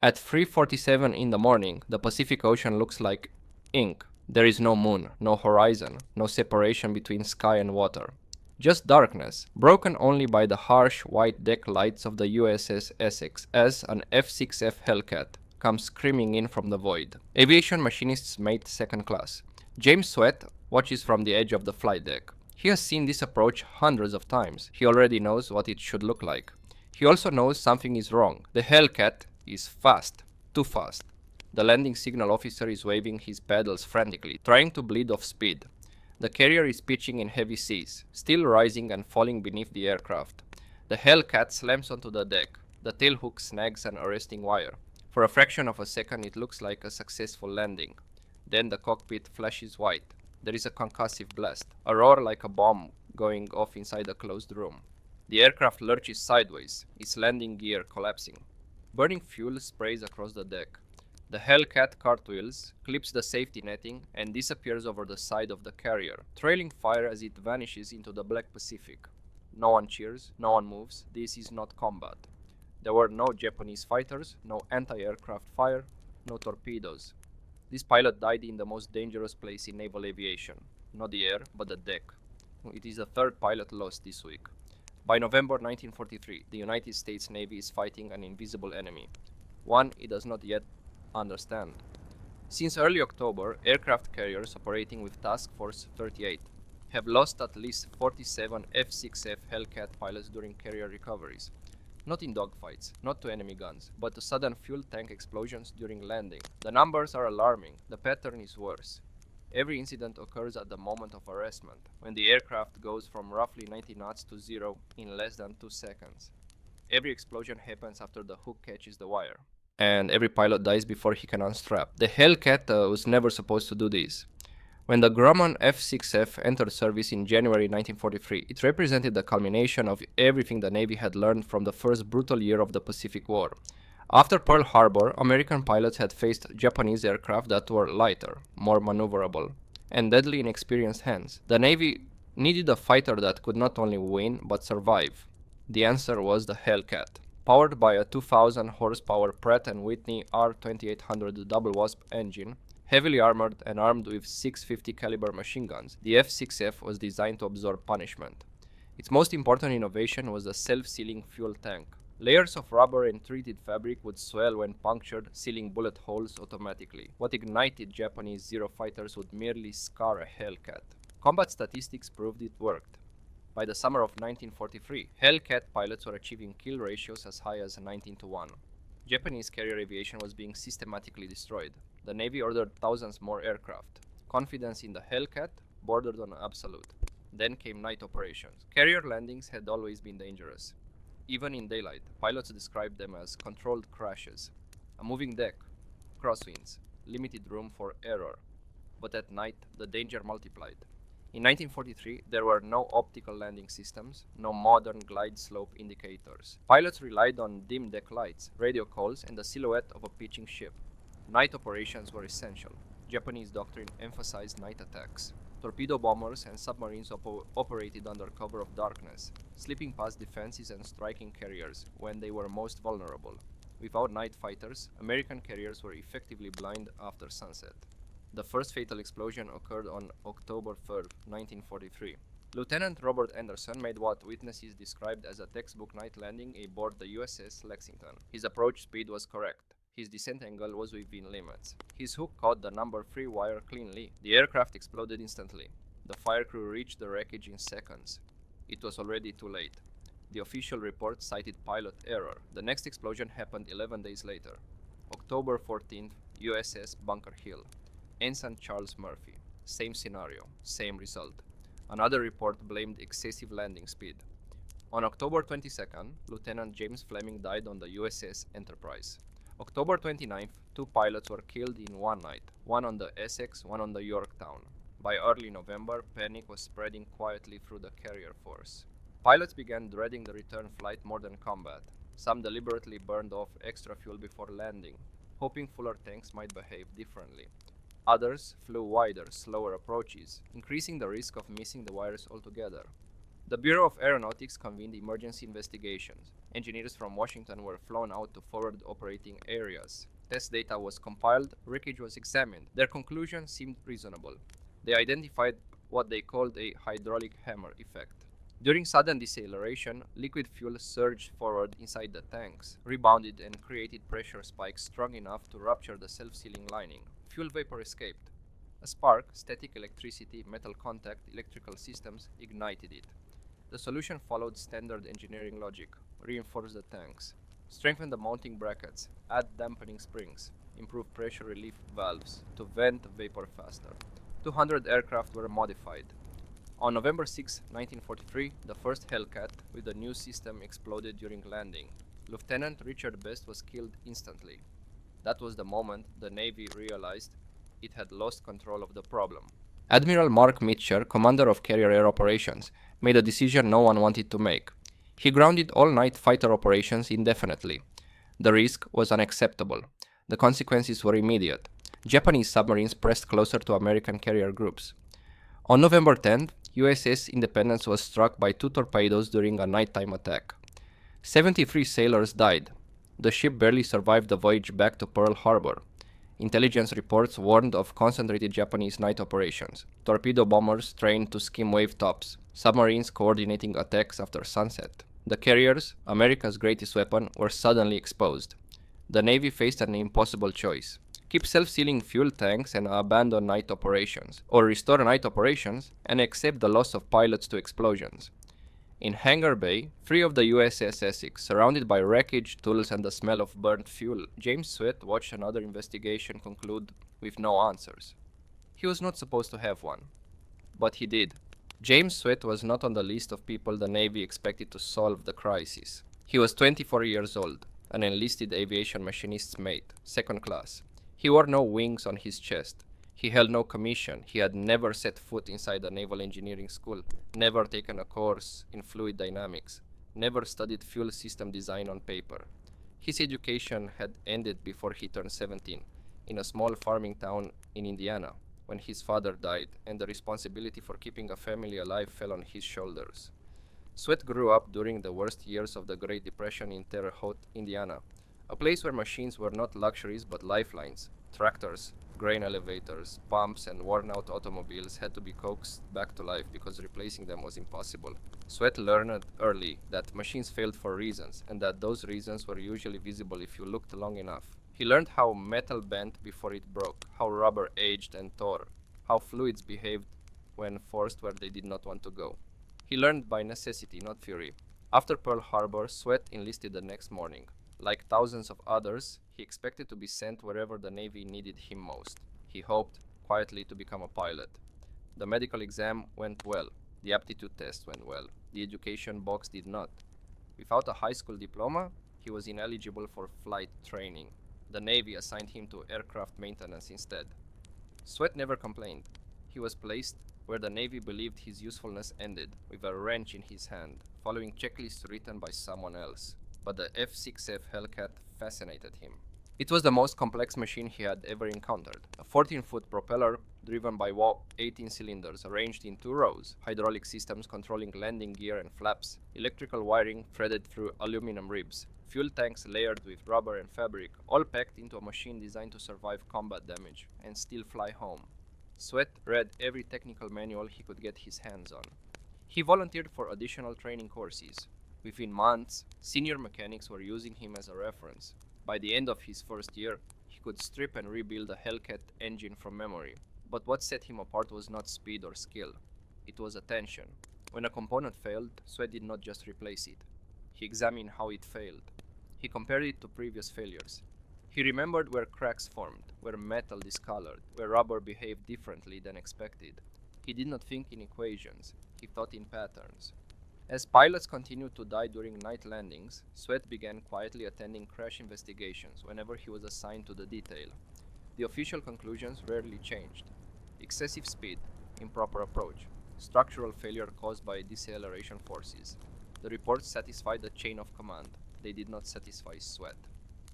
At 3:47 in the morning, the Pacific Ocean looks like ink. There is no moon, no horizon, no separation between sky and water. Just darkness, broken only by the harsh white deck lights of the USS Essex as an F-6F Hellcat comes screaming in from the void. Aviation machinist's mate second class. James Sweat watches from the edge of the flight deck. He has seen this approach hundreds of times. He already knows what it should look like. He also knows something is wrong. The Hellcat is fast, too fast. The landing signal officer is waving his paddles frantically, trying to bleed off speed. The carrier is pitching in heavy seas, still rising and falling beneath the aircraft. The Hellcat slams onto the deck. The tailhook snags an arresting wire. For a fraction of a second it looks like a successful landing. Then the cockpit flashes white. There is a concussive blast, a roar like a bomb going off inside a closed room. The aircraft lurches sideways, its landing gear collapsing. Burning fuel sprays across the deck. The Hellcat cartwheels, clips the safety netting, and disappears over the side of the carrier, trailing fire as it vanishes into the black Pacific. No one cheers, no one moves. This is not combat. There were no Japanese fighters, no anti-aircraft fire, no torpedoes. This pilot died in the most dangerous place in naval aviation. Not the air, but the deck. It is the third pilot lost this week. By November 1943, the United States Navy is fighting an invisible enemy, one it does not yet understand. Since early October, aircraft carriers operating with Task Force 38 have lost at least 47 F-6F Hellcat pilots during carrier recoveries. Not in dogfights, not to enemy guns, but to sudden fuel tank explosions during landing. The numbers are alarming. The pattern is worse. Every incident occurs at the moment of arrestment, when the aircraft goes from roughly 90 knots to zero in less than 2 seconds. Every explosion happens after the hook catches the wire. And every pilot dies before he can unstrap. The Hellcat was never supposed to do this. When the Grumman F-6F entered service in January 1943, it represented the culmination of everything the Navy had learned from the first brutal year of the Pacific War. After Pearl Harbor, American pilots had faced Japanese aircraft that were lighter, more maneuverable, and deadly in experienced hands. The Navy needed a fighter that could not only win, but survive. The answer was the Hellcat. Powered by a 2,000 horsepower Pratt & Whitney R2800 double wasp engine, heavily armored and armed with 650 caliber machine guns, the F-6F was designed to absorb punishment. Its most important innovation was the self-sealing fuel tank. Layers of rubber and treated fabric would swell when punctured, sealing bullet holes automatically. What ignited Japanese Zero fighters would merely scar a Hellcat. Combat statistics proved it worked. By the summer of 1943, Hellcat pilots were achieving kill ratios as high as 19-1. Japanese carrier aviation was being systematically destroyed. The Navy ordered thousands more aircraft. Confidence in the Hellcat bordered on absolute. Then came night operations. Carrier landings had always been dangerous. Even in daylight, pilots described them as controlled crashes. A moving deck, crosswinds, limited room for error. But at night, the danger multiplied. In 1943, there were no optical landing systems, no modern glide slope indicators. Pilots relied on dim deck lights, radio calls, and the silhouette of a pitching ship. Night operations were essential. Japanese doctrine emphasized night attacks. Torpedo bombers and submarines operated under cover of darkness, slipping past defenses and striking carriers when they were most vulnerable. Without night fighters, American carriers were effectively blind after sunset. The first fatal explosion occurred on October 3, 1943. Lieutenant Robert Anderson made what witnesses described as a textbook night landing aboard the USS Lexington. His approach speed was correct. His descent angle was within limits. His hook caught the number 3 wire cleanly. The aircraft exploded instantly. The fire crew reached the wreckage in seconds. It was already too late. The official report cited pilot error. The next explosion happened 11 days later. October 14th, USS Bunker Hill. Ensign Charles Murphy. Same scenario, same result. Another report blamed excessive landing speed. On October 22nd, Lieutenant James Fleming died on the USS Enterprise. October 29th, 2 pilots were killed in one night, one on the Essex, one on the Yorktown. By early November, panic was spreading quietly through the carrier force. Pilots began dreading the return flight more than combat. Some deliberately burned off extra fuel before landing, hoping fuller tanks might behave differently. Others flew wider, slower approaches, increasing the risk of missing the wires altogether. The Bureau of Aeronautics convened emergency investigations. Engineers from Washington were flown out to forward operating areas. Test data was compiled, wreckage was examined. Their conclusion seemed reasonable. They identified what they called a hydraulic hammer effect. During sudden deceleration, liquid fuel surged forward inside the tanks, rebounded and created pressure spikes strong enough to rupture the self-sealing lining. Fuel vapor escaped. A spark, static electricity, metal contact, electrical systems ignited it. The solution followed standard engineering logic: reinforce the tanks, strengthen the mounting brackets, add dampening springs, improve pressure relief valves to vent vapor faster. 200 aircraft were modified. On November 6, 1943, the first Hellcat with the new system exploded during landing. Lieutenant Richard Best was killed instantly. That was the moment the Navy realized it had lost control of the problem. Admiral Mark Mitcher, commander of Carrier Air Operations, made a decision no one wanted to make. He grounded all-night fighter operations indefinitely. The risk was unacceptable. The consequences were immediate. Japanese submarines pressed closer to American carrier groups. On November 10th, USS Independence was struck by 2 torpedoes during a nighttime attack. 73 sailors died. The ship barely survived the voyage back to Pearl Harbor. Intelligence reports warned of concentrated Japanese night operations, torpedo bombers trained to skim wave tops, submarines coordinating attacks after sunset. The carriers, America's greatest weapon, were suddenly exposed. The Navy faced an impossible choice: keep self-sealing fuel tanks and abandon night operations, or restore night operations and accept the loss of pilots to explosions. In Hangar Bay, 3 of the USS Essex, surrounded by wreckage, tools, and the smell of burnt fuel, James Sweat watched another investigation conclude with no answers. He was not supposed to have one, but he did. James Sweat was not on the list of people the Navy expected to solve the crisis. He was 24 years old, an enlisted aviation machinist's mate, second class. He wore no wings on his chest. He held no commission. He had never set foot inside a naval engineering school, never taken a course in fluid dynamics, never studied fuel system design on paper. His education had ended before he turned 17, in a small farming town in Indiana, when his father died, and the responsibility for keeping a family alive fell on his shoulders. Sweat grew up during the worst years of the Great Depression in Terre Haute, Indiana, a place where machines were not luxuries but lifelines. Tractors, grain elevators, pumps, and worn-out automobiles had to be coaxed back to life because replacing them was impossible. Sweat learned early that machines failed for reasons, and that those reasons were usually visible if you looked long enough. He learned how metal bent before it broke, how rubber aged and tore, how fluids behaved when forced where they did not want to go. He learned by necessity, not fury. After Pearl Harbor, Sweat enlisted the next morning. Like thousands of others, he expected to be sent wherever the Navy needed him most. He hoped, quietly, to become a pilot. The medical exam went well. The aptitude test went well. The education box did not. Without a high school diploma, he was ineligible for flight training. The Navy assigned him to aircraft maintenance instead. Sweat never complained. He was placed where the Navy believed his usefulness ended, with a wrench in his hand, following checklists written by someone else. But the F-6F Hellcat fascinated him. It was the most complex machine he had ever encountered. A 14-foot propeller driven by 18 cylinders arranged in 2 rows, hydraulic systems controlling landing gear and flaps, electrical wiring threaded through aluminum ribs, fuel tanks layered with rubber and fabric, all packed into a machine designed to survive combat damage and still fly home. Sweat read every technical manual he could get his hands on. He volunteered for additional training courses. Within months, senior mechanics were using him as a reference. By the end of his first year, he could strip and rebuild a Hellcat engine from memory. But what set him apart was not speed or skill. It was attention. When a component failed, Sweat did not just replace it. He examined how it failed. He compared it to previous failures. He remembered where cracks formed, where metal discolored, where rubber behaved differently than expected. He did not think in equations. He thought in patterns. As pilots continued to die during night landings, Sweat began quietly attending crash investigations whenever he was assigned to the detail. The official conclusions rarely changed. Excessive speed, improper approach, structural failure caused by deceleration forces. The reports satisfied the chain of command. They did not satisfy Sweat.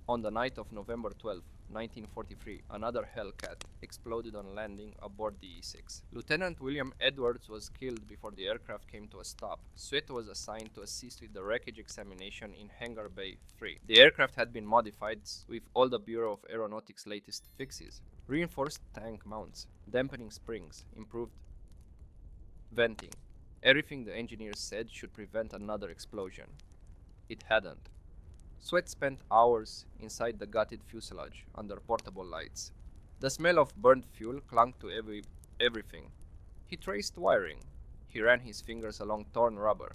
On the night of November 12, 1943, another Hellcat exploded on landing aboard the E-6. Lieutenant William Edwards was killed before the aircraft came to a stop. Sweat was assigned to assist with the wreckage examination in Hangar Bay 3. The aircraft had been modified with all the Bureau of Aeronautics' latest fixes. Reinforced tank mounts, dampening springs, improved venting. Everything the engineers said should prevent another explosion. It hadn't. Sweat spent hours inside the gutted fuselage under portable lights. The smell of burnt fuel clung to everything. He traced wiring. He ran his fingers along torn rubber.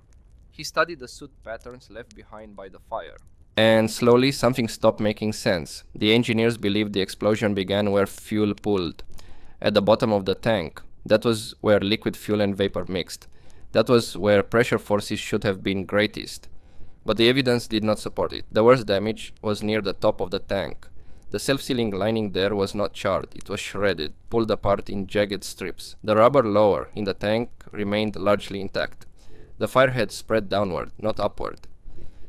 He studied the soot patterns left behind by the fire. And slowly something stopped making sense. The engineers believed the explosion began where fuel pooled, at the bottom of the tank. That was where liquid fuel and vapor mixed. That was where pressure forces should have been greatest. But the evidence did not support it. The worst damage was near the top of the tank. The self-sealing lining there was not charred, it was shredded, pulled apart in jagged strips. The rubber lower in the tank remained largely intact. The fire had spread downward, not upward.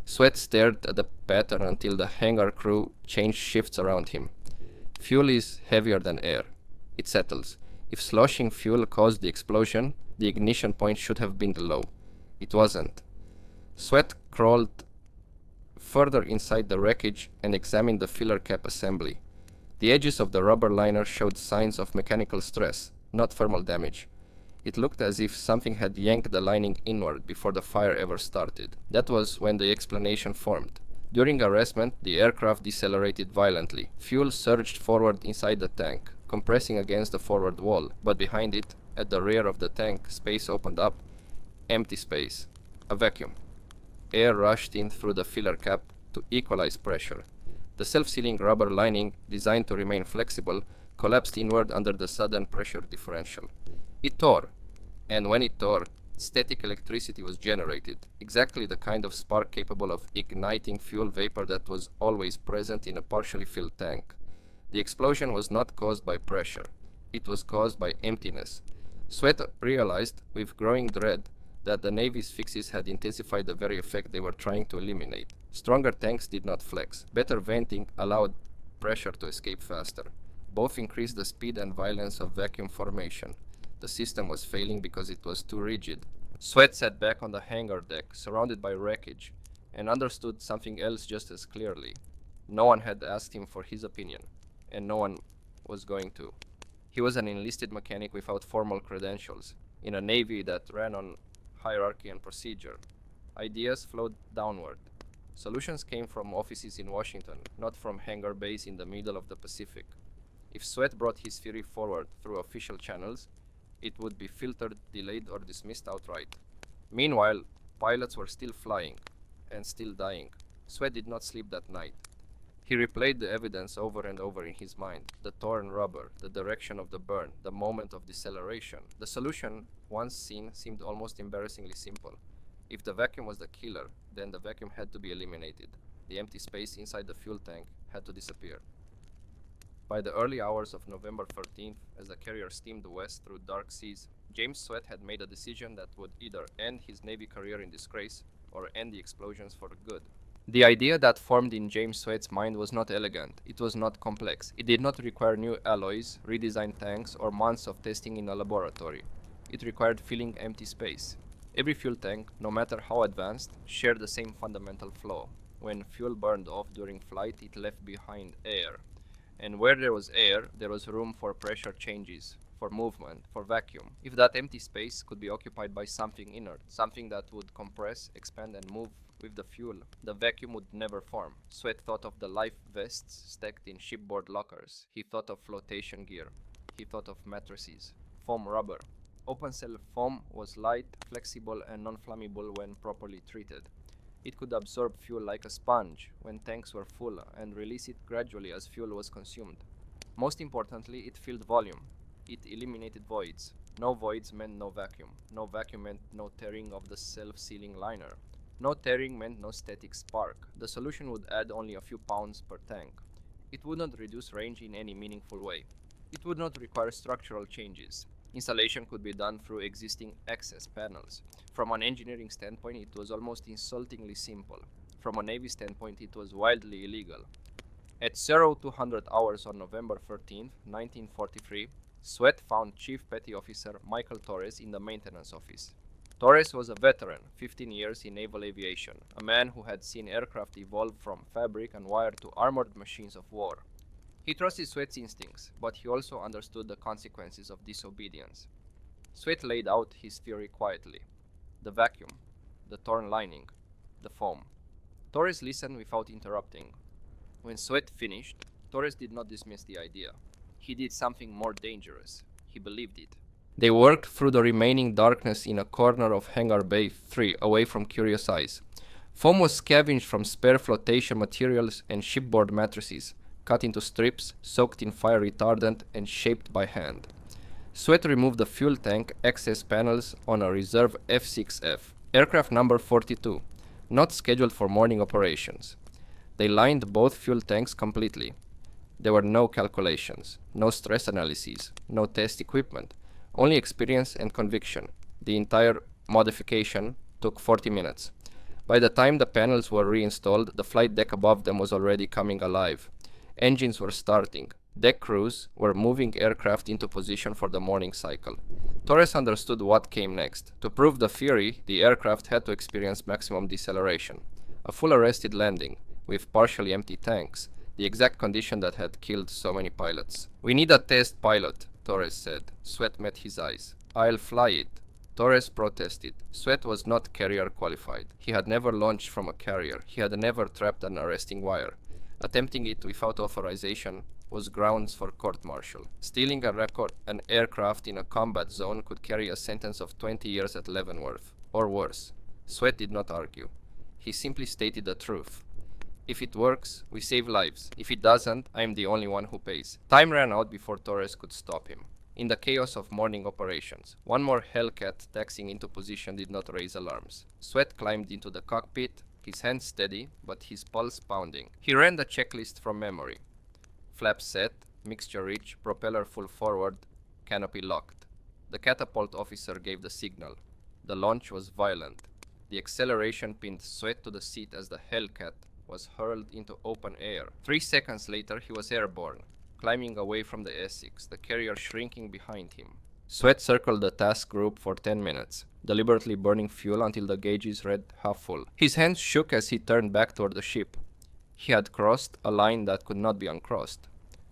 Sweat stared at the pattern until the hangar crew changed shifts around him. Fuel is heavier than air. It settles. If sloshing fuel caused the explosion, the ignition point should have been low. It wasn't. Sweat crawled further inside the wreckage and examined the filler cap assembly. The edges of the rubber liner showed signs of mechanical stress, not thermal damage. It looked as if something had yanked the lining inward before the fire ever started. That was when the explanation formed. During arrestment, the aircraft decelerated violently. Fuel surged forward inside the tank, compressing against the forward wall, but behind it, at the rear of the tank, space opened up. Empty space. A vacuum. Air rushed in through the filler cap to equalize pressure. The self-sealing rubber lining, designed to remain flexible, collapsed inward under the sudden pressure differential. It tore, and when it tore, static electricity was generated, exactly the kind of spark capable of igniting fuel vapor that was always present in a partially filled tank. The explosion was not caused by pressure. It was caused by emptiness. Sweat realized, with growing dread, that the Navy's fixes had intensified the very effect they were trying to eliminate. Stronger tanks did not flex. Better venting allowed pressure to escape faster. Both increased the speed and violence of vacuum formation. The system was failing because it was too rigid. Sweat sat back on the hangar deck, surrounded by wreckage, and understood something else just as clearly. No one had asked him for his opinion, and no one was going to. He was an enlisted mechanic without formal credentials, in a Navy that ran on hierarchy and procedure. Ideas flowed downward. Solutions came from offices in Washington, not from hangar bays in the middle of the Pacific. If Sweat brought his theory forward through official channels, it would be filtered, delayed, or dismissed outright. Meanwhile, pilots were still flying, and still dying. Sweat did not sleep that night. He replayed the evidence over and over in his mind. The torn rubber, the direction of the burn, the moment of deceleration. The solution, once seen, seemed almost embarrassingly simple. If the vacuum was the killer, then the vacuum had to be eliminated. The empty space inside the fuel tank had to disappear. By the early hours of November 13th, as the carrier steamed west through dark seas, James Sweat had made a decision that would either end his Navy career in disgrace or end the explosions for good. The idea that formed in James Sweat's mind was not elegant, it was not complex. It did not require new alloys, redesigned tanks, or months of testing in a laboratory. It required filling empty space. Every fuel tank, no matter how advanced, shared the same fundamental flaw. When fuel burned off during flight, it left behind air. And where there was air, there was room for pressure changes, for movement, for vacuum. If that empty space could be occupied by something inert, something that would compress, expand, and move with the fuel, the vacuum would never form. Sweat thought of the life vests stacked in shipboard lockers. He thought of flotation gear. He thought of mattresses. Foam rubber. Open cell foam was light, flexible, and non-flammable when properly treated. It could absorb fuel like a sponge when tanks were full and release it gradually as fuel was consumed. Most importantly, it filled volume. It eliminated voids. No voids meant no vacuum. No vacuum meant no tearing of the self-sealing liner. No tearing meant no static spark. The solution would add only a few pounds per tank. It would not reduce range in any meaningful way. It would not require structural changes. Installation could be done through existing access panels. From an engineering standpoint, it was almost insultingly simple. From a Navy standpoint, it was wildly illegal. At 0200 hours on November 13, 1943, Sweat found Chief Petty Officer Michael Torres in the maintenance office. Torres was a veteran, 15 years in naval aviation, a man who had seen aircraft evolve from fabric and wire to armored machines of war. He trusted Sweat's instincts, but he also understood the consequences of disobedience. Sweat laid out his theory quietly. The vacuum, the torn lining, the foam. Torres listened without interrupting. When Sweat finished, Torres did not dismiss the idea. He did something more dangerous. He believed it. They worked through the remaining darkness in a corner of Hangar Bay 3, away from curious eyes. Foam was scavenged from spare flotation materials and shipboard mattresses, cut into strips, soaked in fire retardant, and shaped by hand. Sweat removed the fuel tank access panels on a reserve F-6F, aircraft number 42, not scheduled for morning operations. They lined both fuel tanks completely. There were no calculations, no stress analyses, no test equipment, only experience and conviction. The entire modification took 40 minutes. By the time the panels were reinstalled, the flight deck above them was already coming alive. Engines were starting. Deck crews were moving aircraft into position for the morning cycle. Torres understood what came next. To prove the theory, the aircraft had to experience maximum deceleration. A full arrested landing, with partially empty tanks, the exact condition that had killed so many pilots. "We need a test pilot," Torres said. Sweat met his eyes. "I'll fly it." Torres protested. Sweat was not carrier qualified. He had never launched from a carrier. He had never trapped an arresting wire. Attempting it without authorization was grounds for court-martial. Stealing an aircraft in a combat zone could carry a sentence of 20 years at Leavenworth, or worse. Sweat did not argue. He simply stated the truth. "If it works, we save lives. If it doesn't, I am the only one who pays." Time ran out before Torres could stop him. In the chaos of morning operations, one more Hellcat taxiing into position did not raise alarms. Sweat climbed into the cockpit, his hands steady, but his pulse pounding. He ran the checklist from memory. Flaps set, mixture reach, propeller full forward, canopy locked. The catapult officer gave the signal. The launch was violent. The acceleration pinned Sweat to the seat as the Hellcat was hurled into open air. 3 seconds later, he was airborne, climbing away from the Essex, the carrier shrinking behind him. Sweat circled the task group for 10 minutes, deliberately burning fuel until the gauges read half full. His hands shook as he turned back toward the ship. He had crossed a line that could not be uncrossed.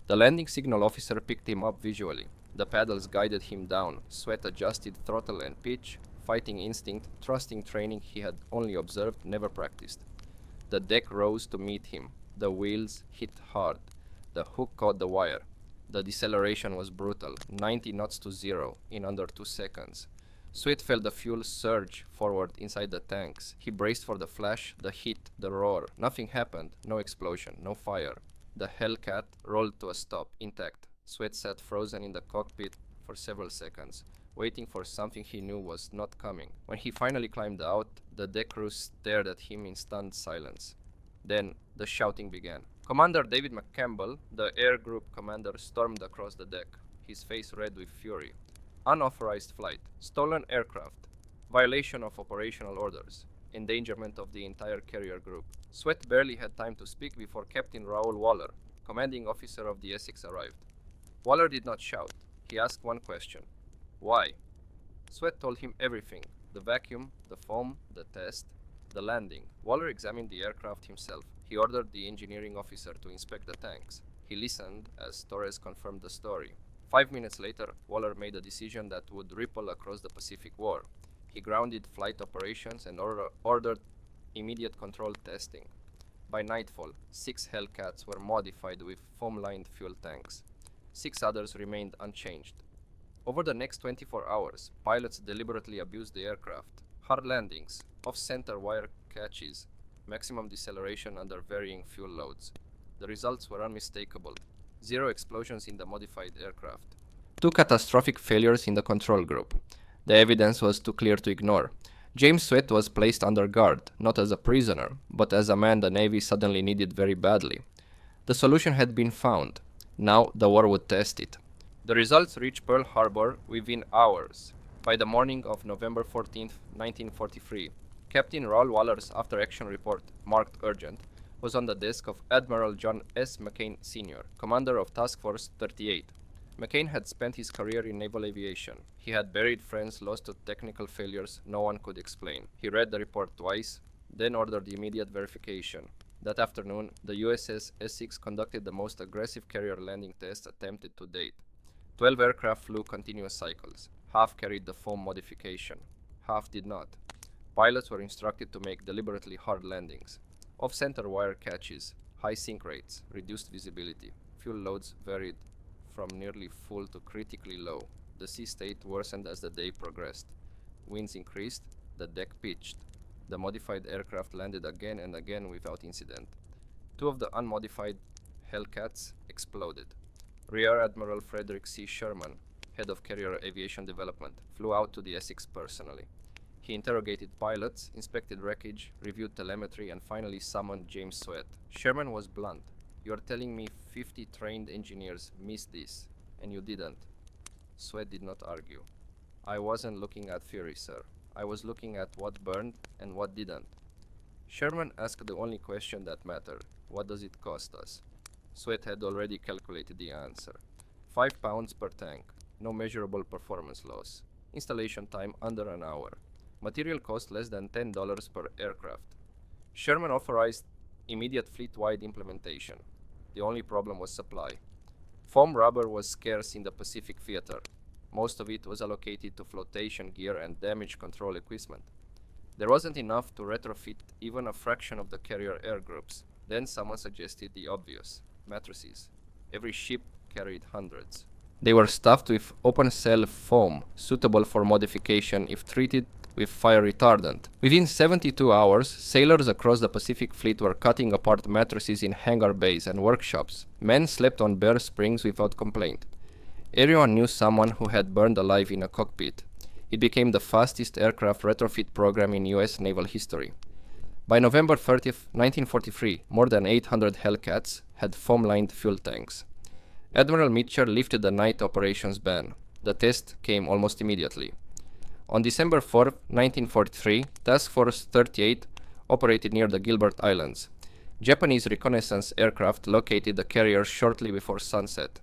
The landing signal officer picked him up visually. The paddles guided him down. Sweat adjusted throttle and pitch, fighting instinct, trusting training he had only observed, never practiced. The deck rose to meet him. The wheels hit hard. The hook caught the wire. The deceleration was brutal, 90 knots to 0 in under 2 seconds. Sweat felt the fuel surge forward inside the tanks. He braced for the flash, the hit, the roar. Nothing happened. No explosion, no fire. The Hellcat rolled to a stop, intact. Sweat sat frozen in the cockpit for several seconds, waiting for something he knew was not coming. When he finally climbed out, the deck crew stared at him in stunned silence. Then, the shouting began. Commander David McCampbell, the air group commander, stormed across the deck, his face red with fury. Unauthorized flight, stolen aircraft, violation of operational orders, endangerment of the entire carrier group. Sweat barely had time to speak before Captain Raoul Waller, commanding officer of the Essex, arrived. Waller did not shout. He asked one question. Why? Sweat told him everything. The vacuum, the foam, the test, the landing. Waller examined the aircraft himself. He ordered the engineering officer to inspect the tanks. He listened as Torres confirmed the story. 5 minutes later, Waller made a decision that would ripple across the Pacific War. He grounded flight operations and ordered immediate control testing. By nightfall, 6 Hellcats were modified with foam-lined fuel tanks. 6 others remained unchanged. Over the next 24 hours, pilots deliberately abused the aircraft. Hard landings, off-center wire catches, maximum deceleration under varying fuel loads. The results were unmistakable. 0 explosions in the modified aircraft. 2 catastrophic failures in the control group. The evidence was too clear to ignore. James Sweat was placed under guard, not as a prisoner, but as a man the Navy suddenly needed very badly. The solution had been found. Now the war would test it. The results reached Pearl Harbor within hours. By the morning of November 14, 1943, Captain Raoul Waller's after-action report, marked urgent, was on the desk of Admiral John S. McCain Sr., commander of Task Force 38. McCain had spent his career in naval aviation. He had buried friends lost to technical failures no one could explain. He read the report twice, then ordered immediate verification. That afternoon, the USS Essex conducted the most aggressive carrier landing test attempted to date. 12 aircraft flew continuous cycles. Half carried the foam modification. Half did not. Pilots were instructed to make deliberately hard landings. Off-center wire catches, high sink rates, reduced visibility. Fuel loads varied from nearly full to critically low. The sea state worsened as the day progressed. Winds increased, the deck pitched. The modified aircraft landed again and again without incident. 2 of the unmodified Hellcats exploded. Rear Admiral Frederick C. Sherman, head of Carrier Aviation Development, flew out to the Essex personally. He interrogated pilots, inspected wreckage, reviewed telemetry, and finally summoned James Sweat. Sherman was blunt. "You're telling me 50 trained engineers missed this, and you didn't." Sweat did not argue. "I wasn't looking at fury, sir. I was looking at what burned and what didn't." Sherman asked the only question that mattered. "What does it cost us?" Sweat had already calculated the answer. 5 pounds per tank. No measurable performance loss. Installation time under an hour. Material cost less than $10 per aircraft. Sherman authorized immediate fleet-wide implementation. The only problem was supply. Foam rubber was scarce in the Pacific theater. Most of it was allocated to flotation gear and damage control equipment. There wasn't enough to retrofit even a fraction of the carrier air groups. Then someone suggested the obvious: mattresses. Every ship carried hundreds. They were stuffed with open-cell foam, suitable for modification if treated with fire retardant. Within 72 hours, sailors across the Pacific Fleet were cutting apart mattresses in hangar bays and workshops. Men slept on bare springs without complaint. Everyone knew someone who had burned alive in a cockpit. It became the fastest aircraft retrofit program in US naval history. By November 30th, 1943, more than 800 Hellcats had foam-lined fuel tanks. Admiral Mitchell lifted the night operations ban. The test came almost immediately. On December 4, 1943, Task Force 38 operated near the Gilbert Islands. Japanese reconnaissance aircraft located the carrier shortly before sunset.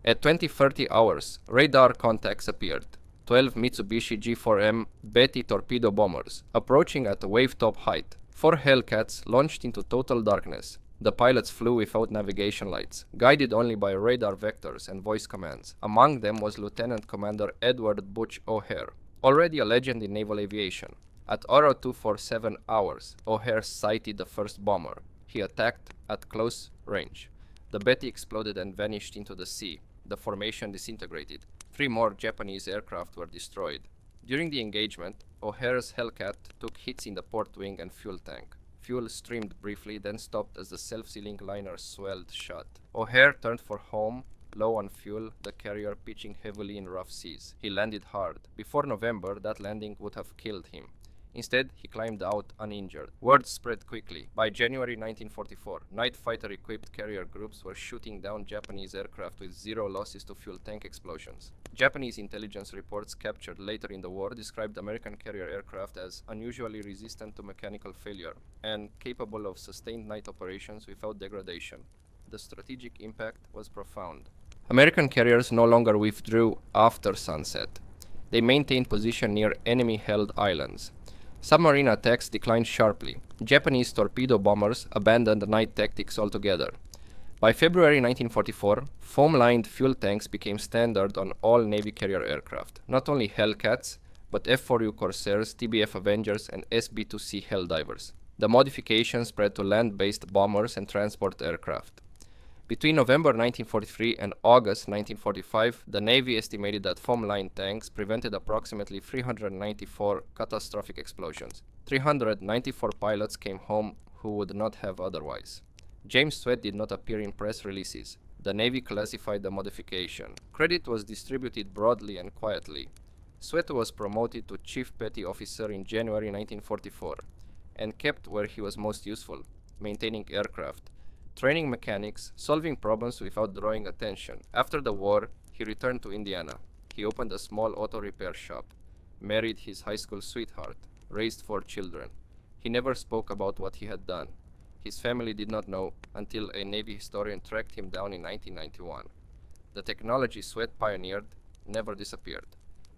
At 20:30 hours, radar contacts appeared. 12 Mitsubishi G4M Betty torpedo bombers, approaching at a wave-top height. 4 Hellcats launched into total darkness. The pilots flew without navigation lights, guided only by radar vectors and voice commands. Among them was Lieutenant Commander Edward Butch O'Hare, already a legend in naval aviation. At 0247 hours, O'Hare sighted the first bomber. He attacked at close range. The Betty exploded and vanished into the sea. The formation disintegrated. 3 more Japanese aircraft were destroyed. During the engagement, O'Hare's Hellcat took hits in the port wing and fuel tank. Fuel streamed briefly, then stopped as the self-sealing liner swelled shut. O'Hare turned for home, low on fuel, the carrier pitching heavily in rough seas. He landed hard. Before November, that landing would have killed him. Instead, he climbed out uninjured. Word spread quickly. By January 1944, night fighter-equipped carrier groups were shooting down Japanese aircraft with 0 losses to fuel tank explosions. Japanese intelligence reports captured later in the war described American carrier aircraft as unusually resistant to mechanical failure and capable of sustained night operations without degradation. The strategic impact was profound. American carriers no longer withdrew after sunset. They maintained position near enemy-held islands. Submarine attacks declined sharply. Japanese torpedo bombers abandoned night tactics altogether. By February 1944, foam-lined fuel tanks became standard on all Navy carrier aircraft, not only Hellcats, but F-4U Corsairs, TBF Avengers, and SB-2C Helldivers. The modification spread to land-based bombers and transport aircraft. Between November 1943 and August 1945, the Navy estimated that foam-lined tanks prevented approximately 394 catastrophic explosions. 394 pilots came home who would not have otherwise. James Sweat did not appear in press releases. The Navy classified the modification. Credit was distributed broadly and quietly. Sweat was promoted to Chief Petty Officer in January 1944 and kept where he was most useful, maintaining aircraft, training mechanics, solving problems without drawing attention. After the war, he returned to Indiana. He opened a small auto repair shop, married his high school sweetheart, raised 4 children. He never spoke about what he had done. His family did not know until a Navy historian tracked him down in 1991. The technology Sweat pioneered never disappeared.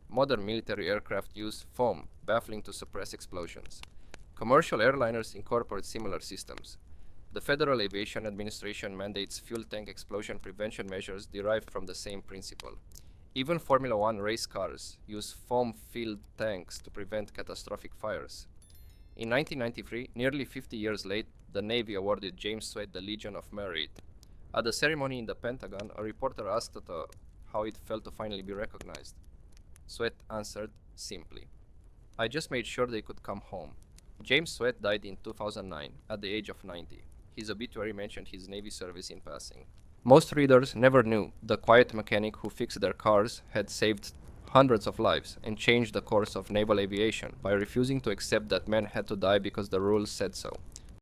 Modern military aircraft use foam, baffling to suppress explosions. Commercial airliners incorporate similar systems. The Federal Aviation Administration mandates fuel tank explosion prevention measures derived from the same principle. Even Formula One race cars use foam-filled tanks to prevent catastrophic fires. In 1993, nearly 50 years late, the Navy awarded James Sweat the Legion of Merit. At the ceremony in the Pentagon, a reporter asked how it felt to finally be recognized. Sweat answered simply, "I just made sure they could come home." James Sweat died in 2009 at the age of 90. His obituary mentioned his Navy service in passing. Most readers never knew the quiet mechanic who fixed their cars had saved hundreds of lives and changed the course of naval aviation by refusing to accept that men had to die because the rules said so.